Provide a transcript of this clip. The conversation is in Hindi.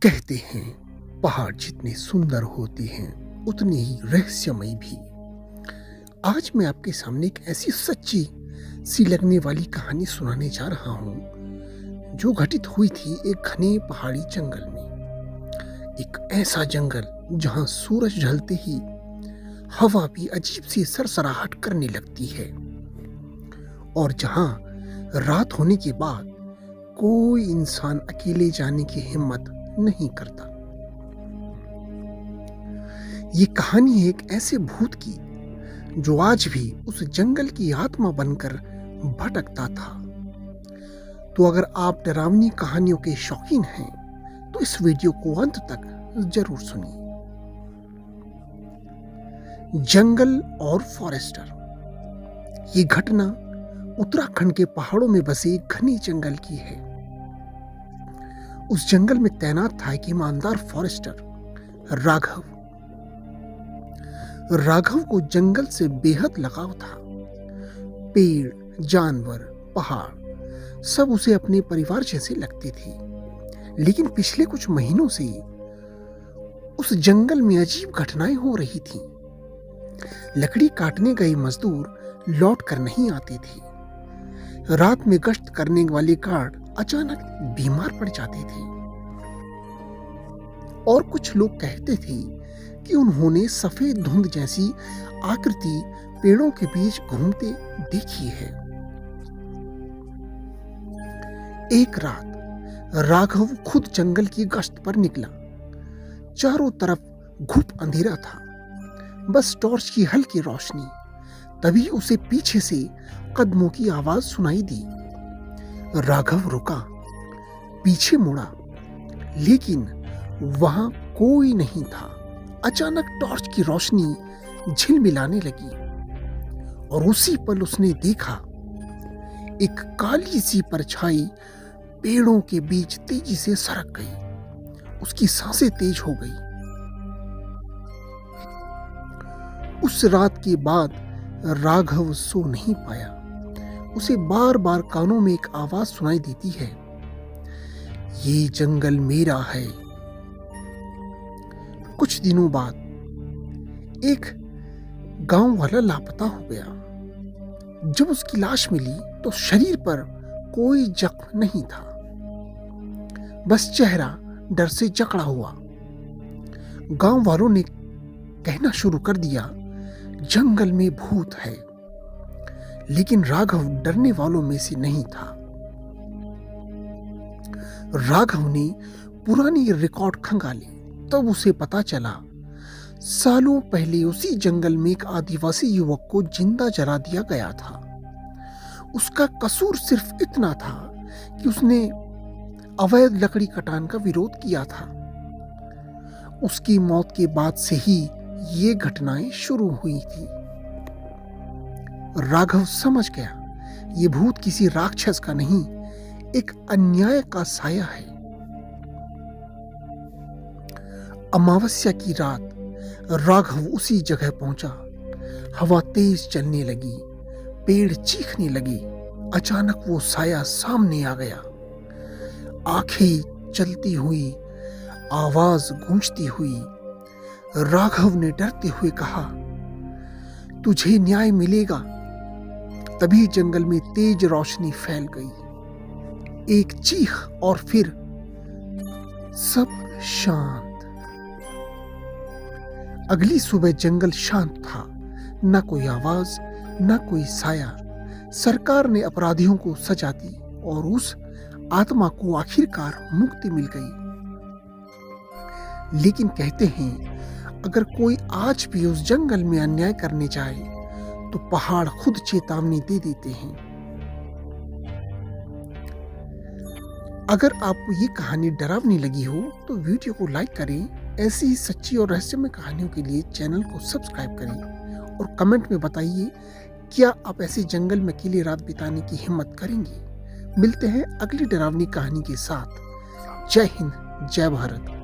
कहते हैं पहाड़ जितने सुंदर होते हैं उतने ही रहस्यमय भी। आज मैं आपके सामने एक ऐसी सच्ची सी लगने वाली कहानी सुनाने जा रहा हूँ जो घटित हुई थी एक घने पहाड़ी जंगल में। एक ऐसा जंगल जहाँ सूरज ढलते ही हवा भी अजीब सी सरसराहट करने लगती है और जहाँ रात होने के बाद कोई इंसान अकेले जाने की हिम्मत नहीं करता। ये कहानी है एक ऐसे भूत की जो आज भी उस जंगल की आत्मा बनकर भटकता था। तो अगर आप डरावनी कहानियों के शौकीन हैं तो इस वीडियो को अंत तक जरूर सुनिए। जंगल और फॉरेस्टर। ये घटना उत्तराखंड के पहाड़ों में बसे घने जंगल की है। उस जंगल में तैनात था एक ईमानदार फॉरेस्टर राघव। राघव को जंगल से बेहद लगाव था। पेड़, जानवर, पहाड़ सब उसे अपने परिवार जैसे लगते थे। लेकिन पिछले कुछ महीनों से उस जंगल में अजीब घटनाएं हो रही थीं। लकड़ी काटने गए मजदूर लौट कर नहीं आते थे। रात में गश्त करने वाले गार्ड अचानक बीमार पड़ जाते थे और कुछ लोग कहते थे कि उन्होंने सफेद धुंध जैसी आकृति पेड़ों के बीच घूमते देखी है। एक रात राघव खुद जंगल की गश्त पर निकला। चारों तरफ घुप अंधेरा था, बस टॉर्च की हल्की रोशनी। तभी उसे पीछे से कदमों की आवाज सुनाई दी। राघव रुका, पीछे मुड़ा, लेकिन वहां कोई नहीं था। अचानक टॉर्च की रोशनी झिलमिलाने लगी और उसी पल उसने देखा एक काली सी परछाई पेड़ों के बीच तेजी से सरक गई। उसकी सांसें तेज हो गई। उस रात के बाद राघव सो नहीं पाया। उसे बार बार कानों में एक आवाज सुनाई देती है, ये जंगल मेरा है। कुछ दिनों बाद एक गांव वाला लापता हो गया। जब उसकी लाश मिली तो शरीर पर कोई जख्म नहीं था, बस चेहरा डर से जकड़ा हुआ। गांव वालों ने कहना शुरू कर दिया, जंगल में भूत है। लेकिन राघव डरने वालों में से नहीं था। राघव ने पुरानी रिकॉर्ड खंगाली, तब उसे पता चला सालों पहले उसी जंगल में एक आदिवासी युवक को जिंदा जला दिया गया था। उसका कसूर सिर्फ इतना था कि उसने अवैध लकड़ी कटान का विरोध किया था। उसकी मौत के बाद से ही ये घटनाएं शुरू हुई थी। राघव समझ गया ये भूत किसी राक्षस का नहीं, एक अन्याय का साया है। अमावस्या की रात राघव उसी जगह पहुंचा। हवा तेज चलने लगी, पेड़ चीखने लगे। अचानक वो साया सामने आ गया। आंखें चलती हुई, आवाज गूंजती हुई। राघव ने डरते हुए कहा, तुझे न्याय मिलेगा। तभी जंगल में तेज रोशनी फैल गई। एक चीख और फिर सब शांत। अगली सुबह जंगल शांत था, न कोई आवाज, न कोई साया। सरकार ने अपराधियों को सजा दी और उस आत्मा को आखिरकार मुक्ति मिल गई। लेकिन कहते हैं अगर कोई आज भी उस जंगल में अन्याय करने जाए तो पहाड़ खुद चेतावनी दे देते हैं। अगर आपको ये कहानी डरावनी लगी हो तो वीडियो को लाइक करें। ऐसी ही सच्ची और रहस्यमय कहानियों के लिए चैनल को सब्सक्राइब करें और कमेंट में बताइए क्या आप ऐसे जंगल में अकेले रात बिताने की हिम्मत करेंगे। मिलते हैं अगली डरावनी कहानी के साथ। जय हिंद, जय भारत।